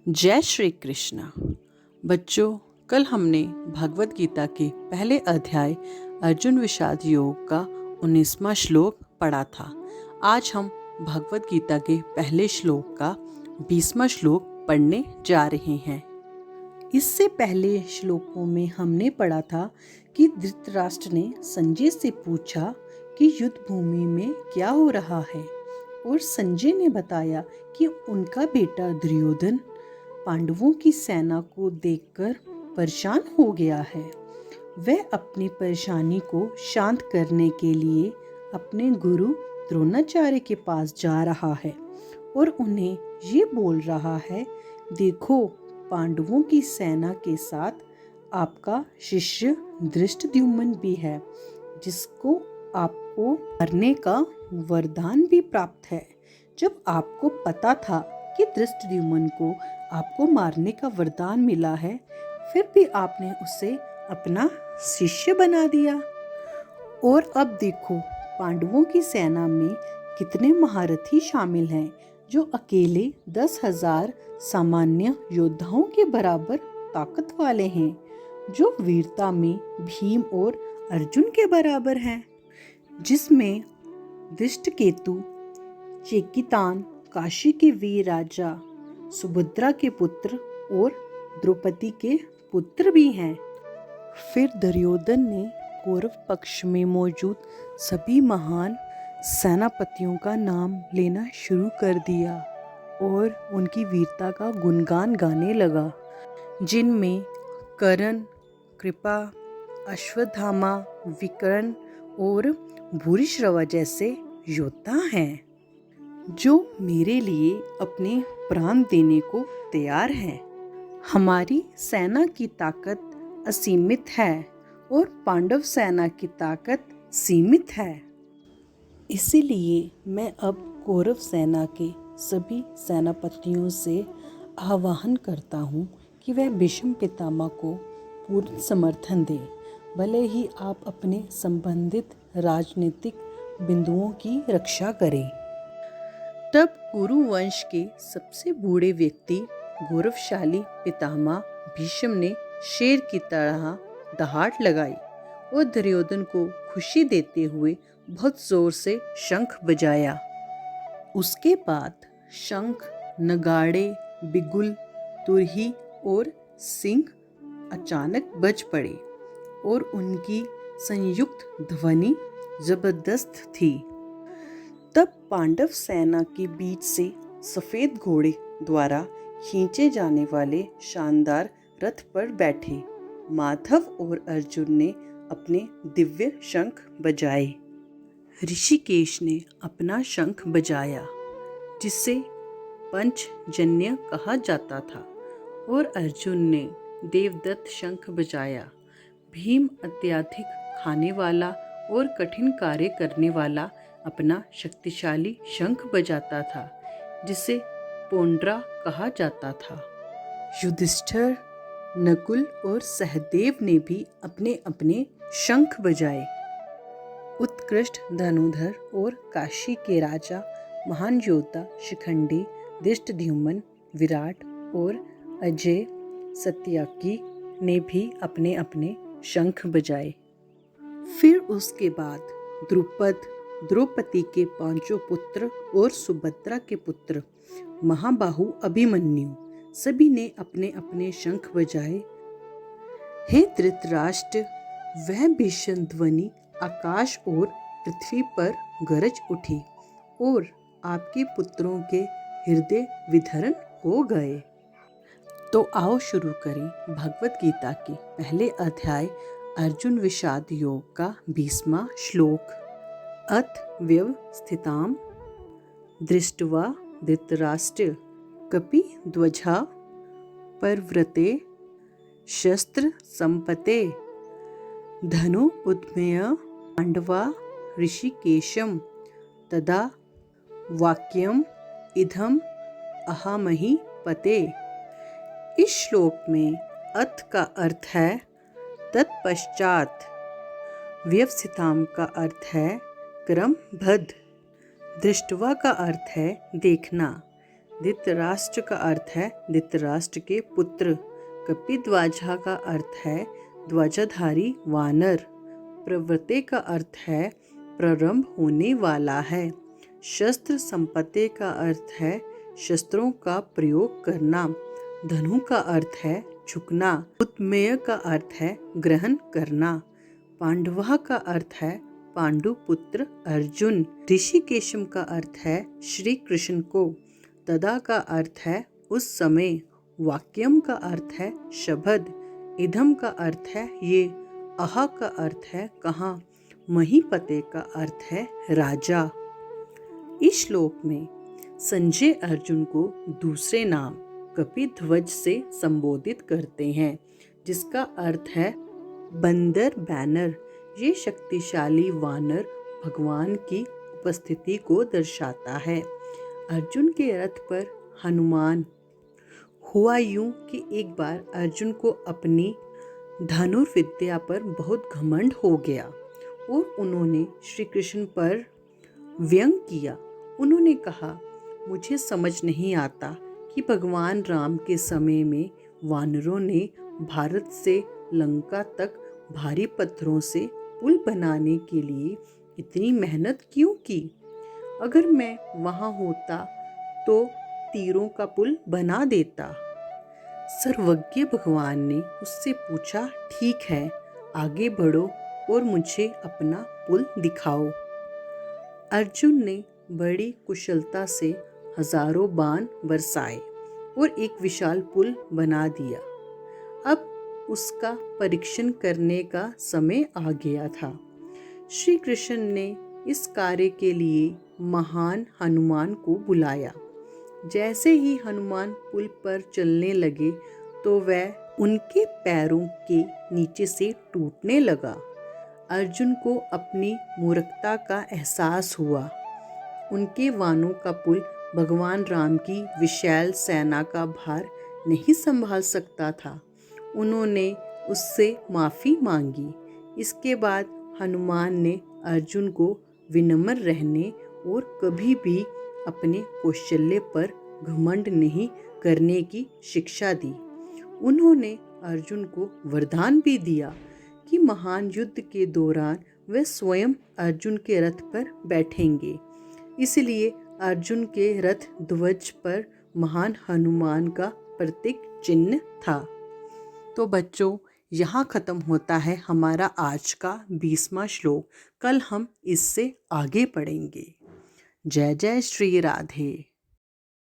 जय श्री कृष्ण। बच्चों, कल हमने भगवत गीता के पहले अध्याय अर्जुन विषाद योग का 19वां श्लोक पढ़ा था। आज हम भगवत गीता के पहले श्लोक का 20वां श्लोक पढ़ने जा रहे हैं। इससे पहले श्लोकों में हमने पढ़ा था कि धृतराष्ट्र ने संजय से पूछा कि युद्ध भूमि में क्या हो रहा है, और संजय ने बताया कि उनका बेटा दुर्योधन पांडवों की सेना को देखकर परेशान हो गया है। वह अपनी परेशानी को शांत करने के लिए अपने गुरु द्रोणाचार्य के पास जा रहा है और उन्हें ये बोल रहा है, देखो, पांडवों की सेना के साथ आपका शिष्य धृष्टद्युम्न भी है, जिसको आपको मरने का वरदान भी प्राप्त है। जब आपको पता था कि धृष्टद्युम्न को आपको मारने का वरदान मिला है, फिर भी आपने उसे अपना शिष्य बना दिया। और अब देखो, पांडवों की सेना में कितने महारथी शामिल हैं, जो अकेले 10,000 सामान्य योद्धाओं के बराबर ताकत वाले हैं, जो वीरता में भीम और अर्जुन के बराबर हैं, जिसमें धृष्टकेतु, चेकितान, काशी के वीर राजा, सुभद्रा के पुत्र और द्रौपदी के पुत्र भी हैं। फिर दुर्योधन ने कौरव पक्ष में मौजूद सभी महान सेनापतियों का नाम लेना शुरू कर दिया और उनकी वीरता का गुणगान गाने लगा, जिनमें कर्ण, कृपा, अश्वत्थामा, विकर्ण और भूरिश्रवा जैसे योद्धा हैं, जो मेरे लिए अपने प्राण देने को तैयार हैं। हमारी सेना की ताकत असीमित है और पांडव सेना की ताकत सीमित है। इसीलिए मैं अब कौरव सेना के सभी सेनापतियों से आह्वान करता हूँ कि वह भीष्म पितामह को पूर्ण समर्थन दें, भले ही आप अपने संबंधित राजनीतिक बिंदुओं की रक्षा करें। तब कुरु वंश के सबसे बूढ़े व्यक्ति गौरवशाली पितामह भीष्म ने शेर की तरह दहाड़ लगाई और दुर्योधन को खुशी देते हुए बहुत जोर से शंख बजाया। उसके बाद शंख, नगाड़े, बिगुल, तुरही और सिंह अचानक बज पड़े और उनकी संयुक्त ध्वनि जबरदस्त थी। तब पांडव सेना के बीच से सफेद घोड़े द्वारा खींचे जाने वाले शानदार रथ पर बैठे माधव और अर्जुन ने अपने दिव्य शंख बजाए। ऋषिकेश ने अपना शंख बजाया, जिसे पंचजन्य कहा जाता था, और अर्जुन ने देवदत्त शंख बजाया। भीम अत्यधिक खाने वाला और कठिन कार्य करने वाला अपना शक्तिशाली शंख बजाता था, जिसे पोंड्रा कहा जाता था। युधिष्ठिर, नकुल और सहदेव ने भी अपने अपने शंख बजाए। उत्कृष्ट धनुधर और काशी के राजा, महान योद्धा शिखंडी, धृष्टद्युम्न, विराट और अजय सत्याकी ने भी अपने अपने शंख बजाए। फिर उसके बाद द्रुपद, द्रौपदी के 5 पुत्र और सुभद्रा के पुत्र महाबाहु अभिमन्यु सभी ने अपने अपने शंख बजाए। हे धृतराष्ट्र, वह भीषण ध्वनि आकाश और पृथ्वी पर गरज उठी और आपके पुत्रों के हृदय विदीर्ण हो गए। तो आओ शुरू करें भगवत गीता के पहले अध्याय अर्जुन विषाद योग का 20वां श्लोक। अथ व्यवस्थितां दृष्ट्वा धृतराष्ट्र कपिध्वजा प्रवृते शस्त्र संपते धनु उद्यम्य पांडवा ऋषिकेशं तदा वाक्यम इदम अहामहि पते। इस श्लोक में अथ का अर्थ है तत्पश्चात, व्यवस्थिताम का अर्थ है क्रमबद्ध, दृष्टवा का अर्थ है देखना, धृतराष्ट्र का अर्थ है धृतराष्ट्र के पुत्र। कपिध्वजा का अर्थ है ध्वजाधारी वानर। प्रवृत्ति का अर्थ है प्रारंभ होने वाला है। शस्त्र संपत्ति का अर्थ है शस्त्रों का प्रयोग करना। धनु का अर्थ है झुकना। उत्मेय का अर्थ है ग्रहण करना। पांडवा का अर्थ है पांडु पुत्र अर्जुन। ऋषिकेशम का अर्थ है श्री कृष्ण को। तदा का अर्थ है उस समय। वाक्यम का अर्थ है शब्द। इदम का अर्थ है ये। अह का अर्थ है कहाँ। महीपते का अर्थ है राजा। इस श्लोक में संजय अर्जुन को दूसरे नाम कपिध्वज से संबोधित करते हैं, जिसका अर्थ है बंदर बैनर। ये शक्तिशाली वानर भगवान की उपस्थिति को दर्शाता है। अर्जुन के रथ पर हनुमान। हुआ यूं कि एक बार अर्जुन को अपनी धनुर्विद्या पर बहुत घमंड हो गया और उन्होंने श्री कृष्ण पर व्यंग किया। उन्होंने कहा, मुझे समझ नहीं आता कि भगवान राम के समय में वानरों ने भारत से लंका तक भारी पत्थरों से पुल बनाने के लिए इतनी मेहनत क्यों की। अगर मैं वहाँ होता तो तीरों का पुल बना देता। सर्वज्ञ भगवान ने उससे पूछा, ठीक है, आगे बढ़ो और मुझे अपना पुल दिखाओ। अर्जुन ने बड़ी कुशलता से हजारों बाण बरसाए और एक विशाल पुल बना दिया। अब उसका परीक्षण करने का समय आ गया था। श्री कृष्ण ने इस कार्य के लिए महान हनुमान को बुलाया। जैसे ही हनुमान पुल पर चलने लगे तो वह उनके पैरों के नीचे से टूटने लगा। अर्जुन को अपनी मूर्खता का एहसास हुआ। उनके वानों का पुल भगवान राम की विशाल सेना का भार नहीं संभाल सकता था। उन्होंने उससे माफ़ी मांगी। इसके बाद हनुमान ने अर्जुन को विनम्र रहने और कभी भी अपने कौशल्य पर घमंड नहीं करने की शिक्षा दी। उन्होंने अर्जुन को वरदान भी दिया कि महान युद्ध के दौरान वे स्वयं अर्जुन के रथ पर बैठेंगे। इसलिए अर्जुन के रथ ध्वज पर महान हनुमान का प्रतीक चिन्ह था। तो बच्चों, यहाँ ख़त्म होता है हमारा आज का 20वां श्लोक। कल हम इससे आगे पढ़ेंगे। जय जय श्री राधे।